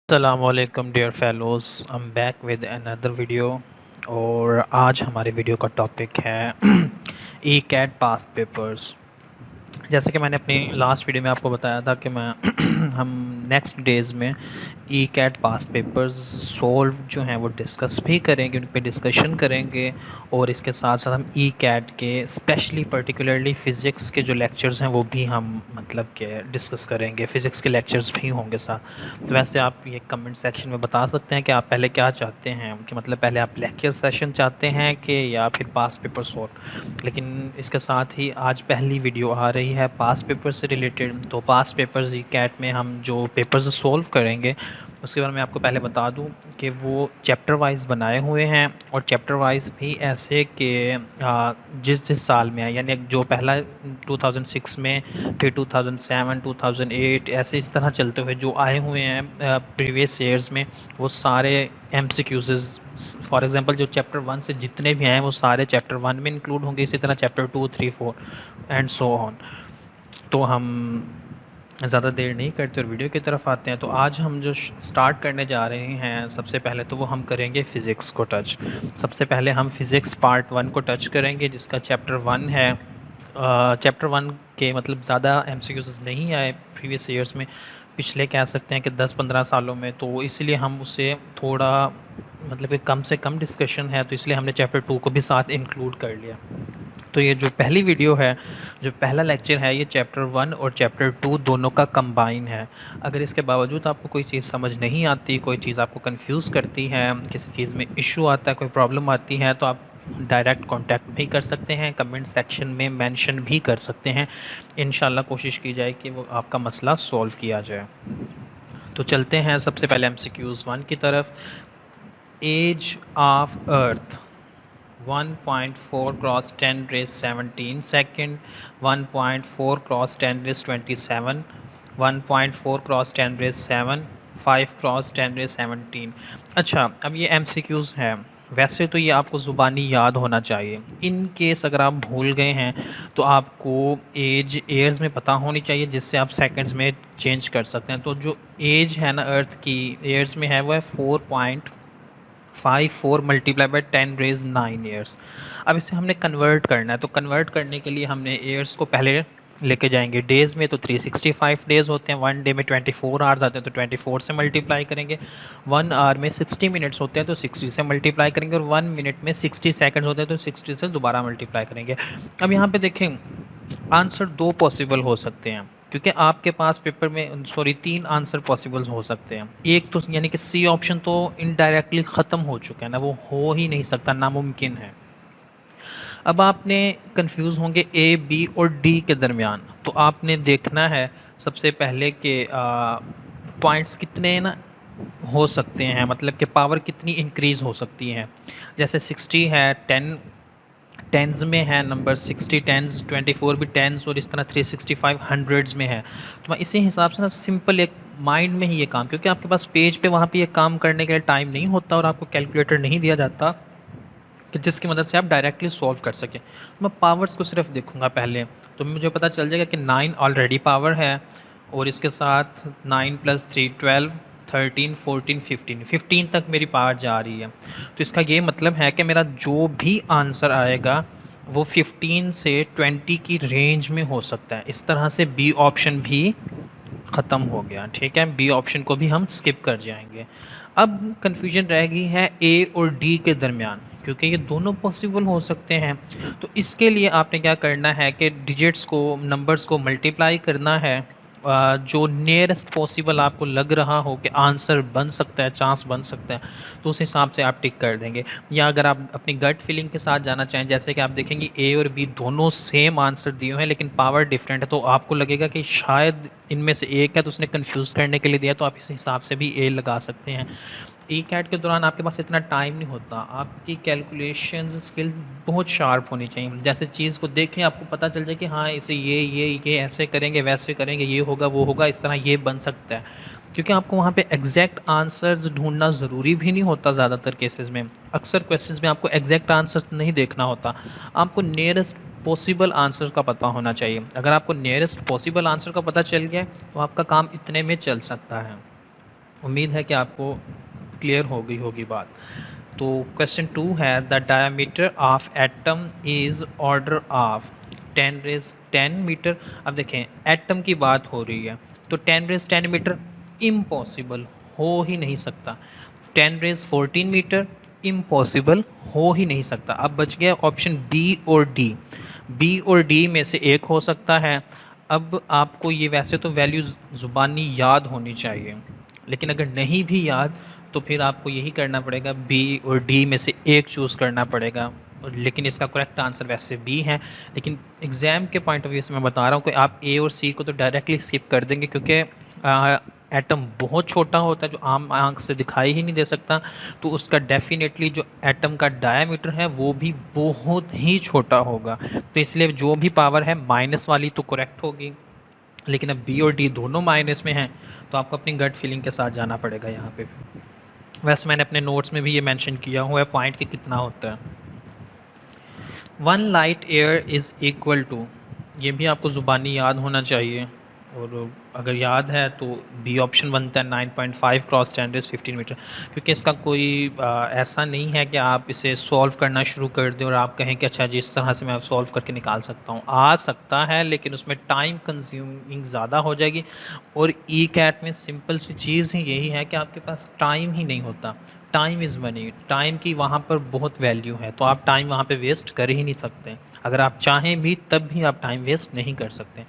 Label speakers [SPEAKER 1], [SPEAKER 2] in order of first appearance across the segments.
[SPEAKER 1] Assalamualaikum dear fellows, I'm back with another video। और आज हमारे वीडियो का टॉपिक है ई कैट पास्ट पेपर्स। जैसे कि मैंने अपनी लास्ट वीडियो में आपको बताया था कि मैं हम नेक्स्ट डेज़ में ई कैट पास्ट पेपर्स सोल्व जो हैं वो डिस्कस भी करेंगे, उन पे डिस्कशन करेंगे। और इसके साथ साथ हम ई कैट के स्पेशली पर्टिकुलरली फ़िज़िक्स के जो लेक्चर्स हैं वो भी हम मतलब कि डिस्कस करेंगे। फ़िज़िक्स के लेक्चर्स भी होंगे साथ। तो वैसे आप ये कमेंट सेक्शन में बता सकते हैं कि आप पहले क्या चाहते हैं, कि मतलब पहले आप लेक्चर सेशन चाहते हैं कि या फिर पास्ट पेपर सोल्व। लेकिन इसके साथ ही आज पहली वीडियो आ रही है पास्ट पेपर से रिलेटेड। तो पास्ट पेपर्स ई कैट में हम जो पेपर्स सोल्व करेंगे उसके बारे में आपको पहले बता दूं कि वो चैप्टर वाइज बनाए हुए हैं, और चैप्टर वाइज भी ऐसे कि जिस जिस साल में है, यानी जो पहला 2006 में, फिर 2007 2008 ऐसे इस तरह चलते हुए जो आए हुए हैं प्रीवियस ईयर्स में, वो सारे MCQs। फॉर एग्जांपल जो चैप्टर 1 से जितने भी आए हैं वो सारे चैप्टर 1 में इंक्लूड होंगे, इसी तरह चैप्टर 2 3 4 एंड सो ऑन। तो हम ज़्यादा देर नहीं करते और वीडियो की तरफ आते हैं। तो आज हम जो स्टार्ट करने जा रहे हैं, सबसे पहले तो वो हम करेंगे फ़िज़िक्स को टच। सबसे पहले हम फ़िज़िक्स पार्ट 1 को टच करेंगे, जिसका चैप्टर 1 है। चैप्टर 1 के मतलब ज़्यादा MCQs नहीं आए प्रीवियस ईयर्स में, पिछले कह सकते हैं कि 10-15 सालों में, तो इसलिए हम उसे थोड़ा मतलब कि कम से कम डिस्कशन है, तो इसलिए हमने चैप्टर 2 को भी साथ इंक्लूड कर लिया। तो ये जो पहली वीडियो है, जो पहला लेक्चर है, ये चैप्टर 1 और चैप्टर 2 दोनों का कंबाइन है। अगर इसके बावजूद आपको कोई चीज़ समझ नहीं आती, कोई चीज़ आपको कंफ्यूज करती है, किसी चीज़ में इशू आता है, कोई प्रॉब्लम आती है, तो आप डायरेक्ट कांटेक्ट भी कर सकते हैं, कमेंट सेक्शन में मेंशन भी कर सकते हैं। इंशाल्लाह कोशिश की जाए कि वो आपका मसला सॉल्व किया जाए। तो चलते हैं सबसे पहले MCQs 1 की तरफ। Age of earth 1.4 cross 10 raise 17 second, 1.4 cross 10 raise 27, 1.4 cross 10 raise 7, 5 cross 10 raise 17। अच्छा, अब ये MCQs है। वैसे तो ये आपको ज़ुबानी याद होना चाहिए। इन केस अगर आप भूल गए हैं तो आपको एज एयर्स में पता होनी चाहिए, जिससे आप सेकंड्स में चेंज कर सकते हैं। तो जो एज है ना अर्थ की, एयर्स में है वो है 4.54 मल्टीप्लाई बाई 10 रेज 9 ईयर्स। अब इसे हमने कन्वर्ट करना है, तो कन्वर्ट करने के लिए हमने ईयर्स को पहले लेके जाएंगे डेज़ में। तो 365 डेज़ होते हैं, 1 डे में 24 आवर्स आते हैं, तो 24 से मल्टीप्लाई करेंगे। 1 आवर में 60 मिनट्स होते हैं, तो 60 से मल्टीप्लाई करेंगे। और 1 मिनट में 60 सेकंड्स होते हैं, तो 60 से दोबारा मल्टीप्लाई करेंगे। अब यहाँ पे देखें, आंसर दो पॉसिबल हो सकते हैं, क्योंकि आपके पास पेपर में सॉरी 3 आंसर पॉसिबल्स हो सकते हैं। एक तो यानी कि सी ऑप्शन तो इनडायरेक्टली ख़त्म हो चुका है ना, वो हो ही नहीं सकता, नामुमकिन है। अब आपने कंफ्यूज होंगे ए बी और डी के दरमियान, तो आपने देखना है सबसे पहले कि पॉइंट्स कितने ना हो सकते हैं, मतलब कि पावर कितनी इंक्रीज़ हो सकती है। जैसे 60 है, 10 टेंस में है नंबर, 60 टेंस, 24 भी टेंस, और इस तरह 365 हंड्रेड्स में है। तो मैं इसी हिसाब से ना सिंपल एक माइंड में ही ये काम, क्योंकि आपके पास पेज पे वहाँ पे ये काम करने के लिए टाइम नहीं होता और आपको कैलकुलेटर नहीं दिया जाता कि जिसकी मदद से आप डायरेक्टली सॉल्व कर सकें। तो मैं पावर्स को सिर्फ देखूंगा पहले, तो मुझे पता चल जाएगा कि 9 ऑलरेडी पावर है, और इसके साथ 9 + 3 12, 13 14 15 15 तक मेरी पावर जा रही है। तो इसका ये मतलब है कि मेरा जो भी आंसर आएगा वो 15 से 20 की रेंज में हो सकता है। इस तरह से बी ऑप्शन भी ख़त्म हो गया। ठीक है, बी ऑप्शन को भी हम स्किप कर जाएंगे। अब कन्फ्यूजन रह गई है ए और डी के दरमियान, क्योंकि ये दोनों पॉसिबल हो सकते हैं। तो इसके लिए आपने क्या करना है कि डिजिट्स को, नंबर्स को मल्टीप्लाई करना है। जो नियरेस्ट पॉसिबल आपको लग रहा हो कि आंसर बन सकता है, चांस बन सकता है, तो उस हिसाब से आप टिक कर देंगे। या अगर आप अपनी गट फीलिंग के साथ जाना चाहें, जैसे कि आप देखेंगे ए और बी दोनों सेम आंसर दिए हुए हैं लेकिन पावर डिफरेंट है, तो आपको लगेगा कि शायद इनमें से एक है, तो उसने कंफ्यूज करने के लिए दिया, तो आप इस हिसाब से भी ए लगा सकते हैं। ई कैट के दौरान आपके पास इतना टाइम नहीं होता, आपकी कैलकुलेशंस स्किल बहुत शार्प होनी चाहिए। जैसे चीज़ को देखें, आपको पता चल जाए कि हाँ इसे ये ऐसे करेंगे, वैसे करेंगे, ये होगा वो होगा, इस तरह ये बन सकता है। क्योंकि आपको वहाँ पे एग्जैक्ट आंसर्स ढूंढना ज़रूरी भी नहीं होता। ज़्यादातर केसेस में, अक्सर क्वेश्चंस में आपको एग्जैक्ट आंसर्स नहीं देखना होता, आपको नियरेस्ट पॉसिबल आंसर का पता होना चाहिए। अगर आपको नियरेस्ट पॉसिबल आंसर का पता चल गया तो आपका काम इतने में चल सकता है। उम्मीद है कि आपको क्लियर हो गई होगी बात। तो क्वेश्चन 2 है the diameter of atom is order of 10 meter. अब देखें एटम की बात हो रही है तो 10 मीटर इम्पॉसिबल, हो ही नहीं सकता। 10 मीटर इम्पॉसिबल, हो ही नहीं सकता। अब बच गया ऑप्शन बी और डी। बी और डी में से एक हो सकता है। अब आपको ये वैसे तो वैल्यू ज़ुबानी याद होनी चाहिए, लेकिन अगर नहीं भी याद तो फिर आपको यही करना पड़ेगा, बी और डी में से एक चूज़ करना पड़ेगा। लेकिन इसका करेक्ट आंसर वैसे बी है, लेकिन एग्ज़ाम के पॉइंट ऑफ व्यू से मैं बता रहा हूँ कि आप ए और सी को तो डायरेक्टली स्किप कर देंगे, क्योंकि एटम बहुत छोटा होता है जो आम आंख से दिखाई ही नहीं दे सकता। तो उसका डेफिनेटली जो एटम का डायमीटर है वो भी बहुत ही छोटा होगा। तो इसलिए जो भी पावर है माइनस वाली तो करेक्ट होगी, लेकिन अब बी और डी दोनों माइनस में हैं, तो आपको अपनी गट फीलिंग के साथ जाना पड़ेगा यहाँ पे। वैसे मैंने अपने नोट्स में भी ये मेंशन किया हुआ है पॉइंट कि कितना होता है। 1 light year is equal to, ये भी आपको ज़ुबानी याद होना चाहिए, और अगर याद है तो बी ऑप्शन बनता है 9.5 क्रॉस 10⁻15 मीटर। क्योंकि इसका कोई ऐसा नहीं है कि आप इसे सॉल्व करना शुरू कर दें और आप कहें कि अच्छा जी इस तरह से मैं सॉल्व करके निकाल सकता हूँ। आ सकता है, लेकिन उसमें टाइम कंज्यूमिंग ज़्यादा हो जाएगी। और ई कैट में सिंपल सी चीज़ ही यही है कि आपके पास टाइम ही नहीं होता। टाइम इज़ मनी, टाइम की वहाँ पर बहुत वैल्यू है, तो आप टाइम वहाँ पे वेस्ट कर ही नहीं सकते। अगर आप चाहें भी तब भी आप टाइम वेस्ट नहीं कर सकते।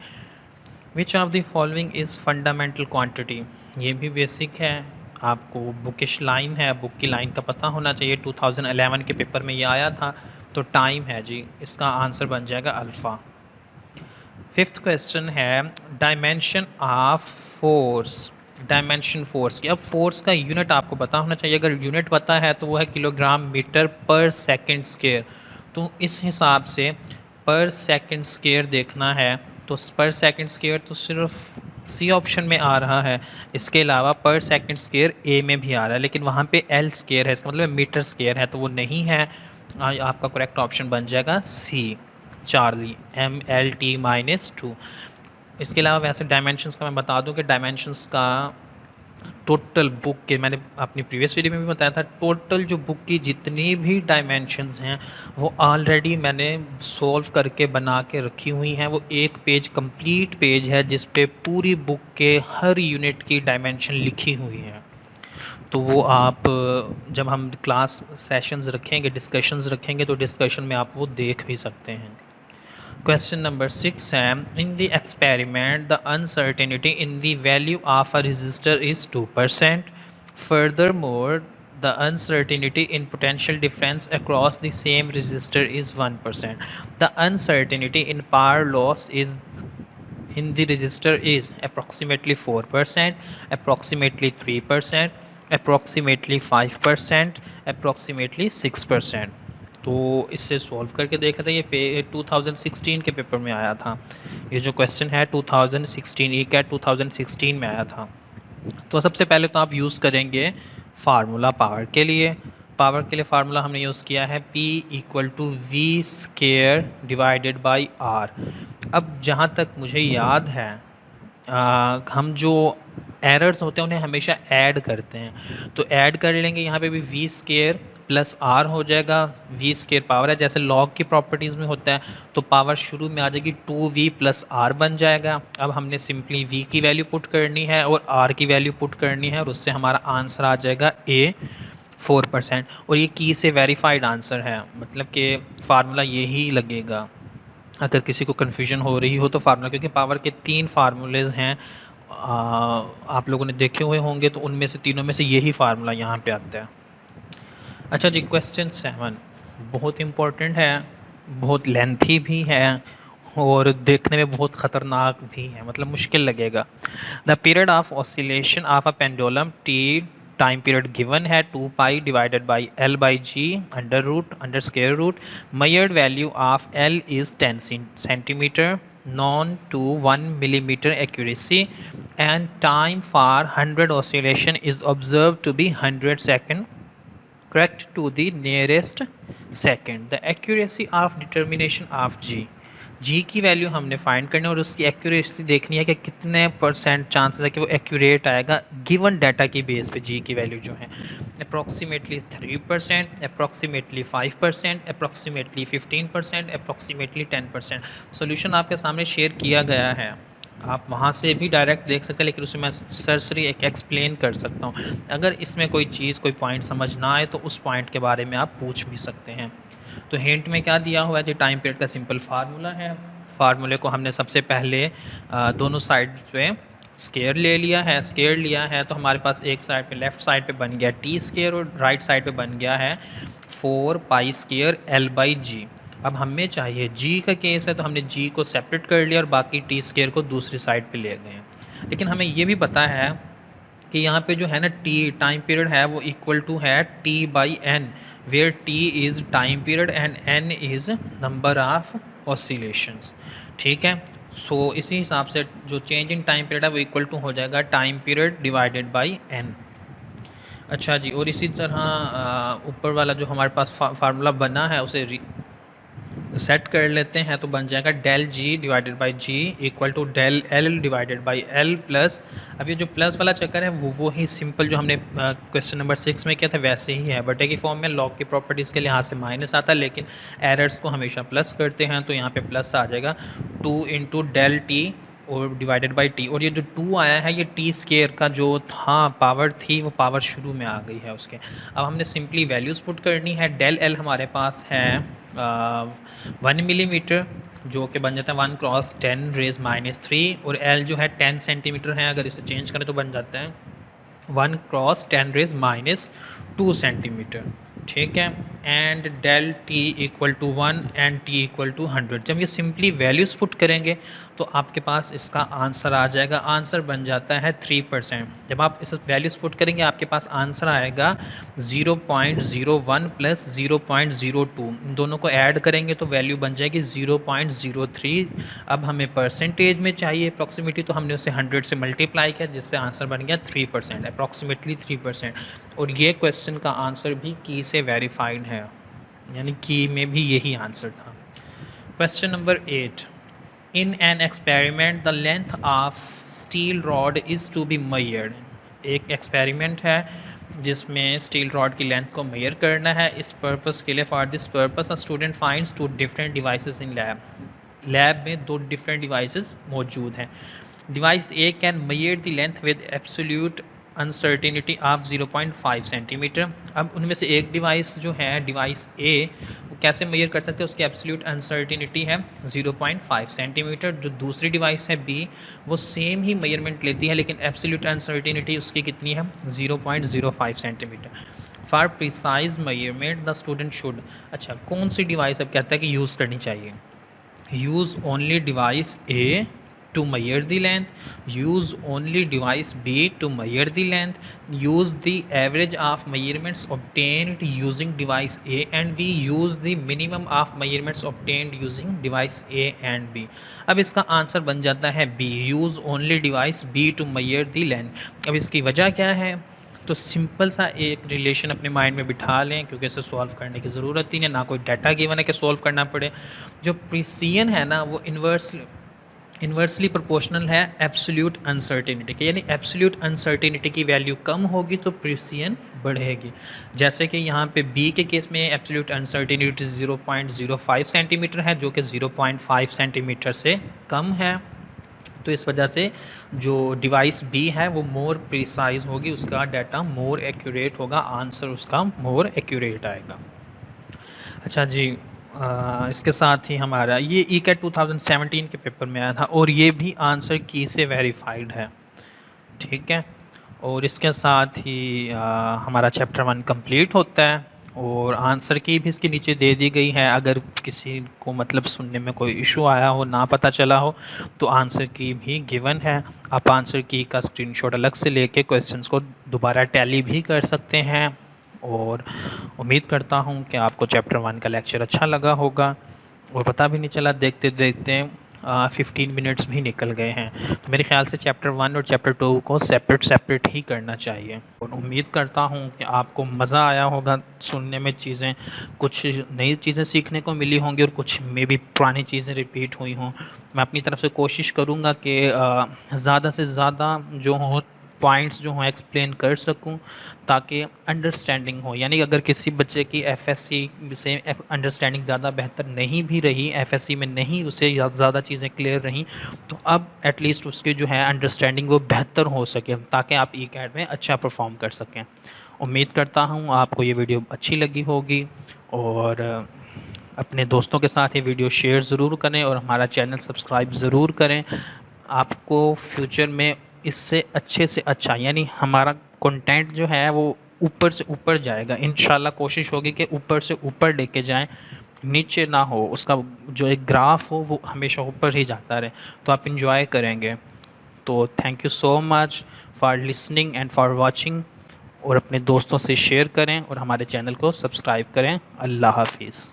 [SPEAKER 1] Which of the following is fundamental quantity, ये भी बेसिक है, आपको बुकिश लाइन है, बुक की लाइन का पता होना चाहिए। 2011 के पेपर में ये आया था। तो टाइम है जी, इसका आंसर बन जाएगा अल्फ़ा। फिफ्थ क्वेश्चन है dimension of force. Dimension force की, अब फोर्स का यूनिट आपको पता होना चाहिए। अगर यूनिट पता है तो वो है किलोग्राम मीटर पर सेकंड स्क्वायर। तो इस हिसाब से पर सेकंड स्क्वायर देखना है तो पर सेकंड स्क्वायर तो सिर्फ सी ऑप्शन में आ रहा है। इसके अलावा पर सेकंड स्क्वायर ए में भी आ रहा है, लेकिन वहाँ पे एल स्क्वायर है, इसका मतलब मीटर स्क्वायर है, तो वो नहीं है। आपका करेक्ट ऑप्शन बन जाएगा सी, चार्ली, MLT-2। इसके अलावा वैसे डायमेंशंस का मैं बता दूं कि डायमेंशंस का टोटल बुक के, मैंने अपनी प्रीवियस वीडियो में भी बताया था, टोटल जो बुक की जितनी भी डायमेंशंस हैं वो ऑलरेडी मैंने सॉल्व करके बना के रखी हुई हैं। वो एक पेज, कंप्लीट पेज है जिस पे पूरी बुक के हर यूनिट की डायमेंशन लिखी हुई है। तो वो आप जब हम क्लास सेशंस रखेंगे, डिस्कशंस रखेंगे, तो डिस्कशन में आप वो देख भी सकते हैं। Question number 6 है in the experiment the uncertainty in the value of a resistor is 2%. Furthermore, the uncertainty in potential difference across the same resistor is 1%. The uncertainty in power loss is in the resistor is approximately 4%, approximately 3%, approximately 5%, approximately 6%. तो इससे solve करके देखा था। ये 2016 के paper में आया था। ये जो क्वेश्चन है 2016 ई कैट 2016 में आया था। तो सबसे पहले तो आप यूज़ करेंगे फार्मूला पावर के लिए। पावर के लिए फार्मूला हमने यूज़ किया है P = V² divided by R। अब जहाँ तक मुझे याद है हम जो एरर्स होते हैं उन्हें हमेशा ऐड करते हैं, तो ऐड कर लेंगे। यहाँ पे भी V² प्लस R हो जाएगा। V² पावर है, जैसे लॉग की प्रॉपर्टीज़ में होता है, तो पावर शुरू में आ जाएगी 2V प्लस R बन जाएगा। अब हमने सिंपली V की वैल्यू पुट करनी है और R की वैल्यू पुट करनी है, और उससे हमारा आंसर आ जाएगा A 4%। और ये की से वेरीफाइड आंसर है, मतलब कि फार्मूला यही लगेगा। अगर किसी को कन्फ्यूजन हो रही हो तो फार्मूला, क्योंकि पावर के 3 फार्मूलेज़ हैं, आप लोगों ने देखे हुए होंगे, तो उनमें से तीनों में से यही फार्मूला यहाँ पे आता है। अच्छा जी, क्वेश्चन 7 बहुत इम्पोर्टेंट है, बहुत लेंथी भी है और देखने में बहुत ख़तरनाक भी है, मतलब मुश्किल लगेगा। The period of oscillation of a pendulum T, time period given है 2π divided by L/G under square root. Measured value of L is 10 centimetre, known to 1 millimeter accuracy, and time for 100 oscillation is observed to be 100 second, correct to the nearest second. The accuracy of determination of G, जी की value हमने find करनी है और उसकी accuracy देखनी है कि कितने % चांसेस है कि वो एक्यूरेट आएगा गिवन डाटा की बेस पे। जी की वैल्यू जो है approximately 3%, approximately 5%, approximately 15%, approximately 10%। Solution आपके सामने शेयर किया गया है, आप वहाँ से भी डायरेक्ट देख सकते हैं, लेकिन उसमें मैं सरसरी एक एक्सप्लेन कर सकता हूँ। अगर इसमें कोई चीज़ कोई पॉइंट समझ ना आए तो उस पॉइंट के बारे में आप पूछ भी सकते हैं। तो हिंट में क्या दिया हुआ है, जो टाइम पीरियड का सिंपल फार्मूला है। फार्मूले को हमने सबसे पहले दोनों साइड पे स्केयर ले लिया है। स्केयर लिया है तो हमारे पास एक साइड पे लेफ़्ट साइड पे बन गया टी स्केयर और राइट साइड पे बन गया है 4 पाई स्केयर एल बाई जी। अब हमें चाहिए जी का केस है तो हमने जी को सेपरेट कर लिया और बाकी टी स्केयर को दूसरी साइड पे ले गए। लेकिन हमें ये भी पता है कि यहाँ पे जो है ना टी टाइम पीरियड है वो इक्वल टू है T by N, where T is time period and N is number of oscillations. ठीक है, सो इसी हिसाब से जो चेंज इन टाइम पीरियड है वो इक्वल टू हो जाएगा time period divided by N. अच्छा जी, और इसी तरह ऊपर वाला जो हमारे पास फार्मूला बना है उसे सेट कर लेते हैं तो बन जाएगा del g divided by g equal to del l divided by l plus. अब ये जो प्लस वाला चक्कर है वो ही सिंपल जो हमने क्वेश्चन नंबर 6 में किया था वैसे ही है। बटे की फॉर्म में लॉग की प्रॉपर्टीज़ के लिहाज से माइनस आता है, लेकिन एरर्स को हमेशा प्लस करते हैं, तो यहाँ पे प्लस आ जाएगा 2 इंटू डेल टी और डिवाइडेड बाई टी। और ये जो 2 आया है ये टी स्केयर का जो था पावर थी वो पावर शुरू में आ गई है उसके। अब हमने सिंपली वैल्यूज़ पुट करनी है। डेल एल हमारे पास है 1 मिलीमीटर जो कि बन जाता है 1 क्रॉस 10 रेज माइनस 3, और एल जो है 10 सेंटीमीटर है। अगर इसे चेंज करें तो बन जाता है 1 क्रॉस 10 रेज माइनस 2 सेंटीमीटर। ठीक है, and del T equal to 1 and T equal to 100। जब ये सिंपली वैल्यूज़ पुट करेंगे तो आपके पास इसका आंसर आ जाएगा। आंसर बन जाता है 3%। जब आप इस वैल्यूज़ पुट करेंगे आपके पास आंसर आएगा 0.01 प्लस 0.02। इन दोनों को ऐड करेंगे तो वैल्यू बन जाएगी 0.03। अब हमें परसेंटेज में चाहिए अप्रॉक्सीमेटली, तो हमने उसे 100 से मल्टीप्लाई किया जिससे आंसर बन गया 3%, अप्रॉक्सीमेटली 3%। और ये क्वेश्चन का आंसर भी की से वेरीफाइड है, यानी की में भी यही आंसर था। Question number 8, in an experiment the length of steel rod is to be measured. एक एक्सपेरिमेंट है जिसमें स्टील रॉड की लेंथ को मेजर करना है। इस पर्पस के लिए, for this purpose a student finds 2 different devices in lab. Lab में 2 डिफरेंट डिवाइसेस मौजूद हैं। Device A can measure the length with absolute uncertainty of 0.5 centimeter. अब उनमें से एक डिवाइस जो है डिवाइस ए, वो कैसे मेजर कर सकते हैं, उसकी एब्सोल्यूट अनसर्टिनिटी है 0.5 सेंटीमीटर। जो दूसरी डिवाइस है बी, वो सेम ही मेजरमेंट लेती है लेकिन एब्सोल्यूट अनसर्टिनिटी उसकी कितनी है 0.05 centimetre. For precise measurement the student should, अच्छा कौन सी डिवाइस अब कहता है कि यूज़ करनी चाहिए, use only device A to measure the length, use only device B to measure the length, use the average of measurements obtained using device A and B, use the minimum of measurements obtained using device A and B। अब इसका answer बन जाता है B, use only device B to measure the length। अब इसकी वजह क्या है, तो सिंपल सा एक रिलेशन अपने माइंड में बिठा लें, क्योंकि इसे सॉल्व करने की ज़रूरत ही नहीं, ना कोई डाटा गिवन है कि सॉल्व करना पड़े। जो प्रिसिजन है ना वो इन्वर्सली प्रोपोर्शनल है एब्सोल्यूट अनसर्टिनिटी के, यानी एब्सोल्यूट अनसर्टिनिटी की वैल्यू कम होगी तो प्रिसिजन बढ़ेगी। जैसे कि यहाँ पे बी के केस में एब्सोल्यूट अनसर्टिनिटी 0.05 सेंटीमीटर है जो कि 0.5 सेंटीमीटर से कम है। तो इस वजह से जो डिवाइस बी है वो मोर प्रिसाइज होगी, उसका डाटा मोर एक्यूरेट होगा, आंसर उसका मोर एक्यूरेट आएगा। अच्छा जी, इसके साथ ही हमारा ये ई कैट 2017 के पेपर में आया था और ये भी आंसर की से वेरीफाइड है। ठीक है, और इसके साथ ही हमारा चैप्टर 1 कंप्लीट होता है और आंसर की भी इसके नीचे दे दी गई है। अगर किसी को मतलब सुनने में कोई इशू आया हो, ना पता चला हो, तो आंसर की भी गिवन है। आप आंसर की का स्क्रीनशॉट अलग से लेके क्वेश्चंस को दोबारा टैली भी कर सकते हैं। और उम्मीद करता हूँ कि आपको चैप्टर 1 का लेक्चर अच्छा लगा होगा और पता भी नहीं चला देखते देखते 15 मिनट्स भी निकल गए हैं। तो मेरे ख्याल से चैप्टर 1 और चैप्टर 2 को सेपरेट ही करना चाहिए। और उम्मीद करता हूँ कि आपको मज़ा आया होगा सुनने में, चीज़ें कुछ नई चीज़ें सीखने को मिली होंगी और कुछ मे बी पुरानी चीज़ें रिपीट हुई हों। मैं अपनी तरफ से कोशिश करूँगा कि ज़्यादा से ज़्यादा जो हो पॉइंट्स जो हों एक्सप्लेन कर सकूं, ताकि अंडरस्टैंडिंग हो। यानी अगर किसी बच्चे की एफएससी से अंडरस्टैंडिंग ज़्यादा बेहतर नहीं भी रही, एफएससी में नहीं उसे ज़्यादा चीज़ें क्लियर रहीं, तो अब एटलीस्ट उसकी जो है अंडरस्टैंडिंग वो बेहतर हो सके, ताकि आप ई कैट में अच्छा परफॉर्म कर सकें। उम्मीद करता हूँ आपको ये वीडियो अच्छी लगी होगी, और अपने दोस्तों के साथ ये वीडियो शेयर ज़रूर करें और हमारा चैनल सब्सक्राइब ज़रूर करें। आपको फ्यूचर में इससे अच्छे से अच्छा, यानी हमारा कंटेंट जो है वो ऊपर से ऊपर जाएगा। इंशाल्लाह कोशिश होगी कि ऊपर से ऊपर लेके जाएं, नीचे ना हो, उसका जो एक ग्राफ हो वो हमेशा ऊपर ही जाता रहे, तो आप इंजॉय करेंगे। तो thank you so much for listening and for watching, और अपने दोस्तों से शेयर करें और हमारे चैनल को सब्सक्राइब करें। अल्लाह हाफिज़।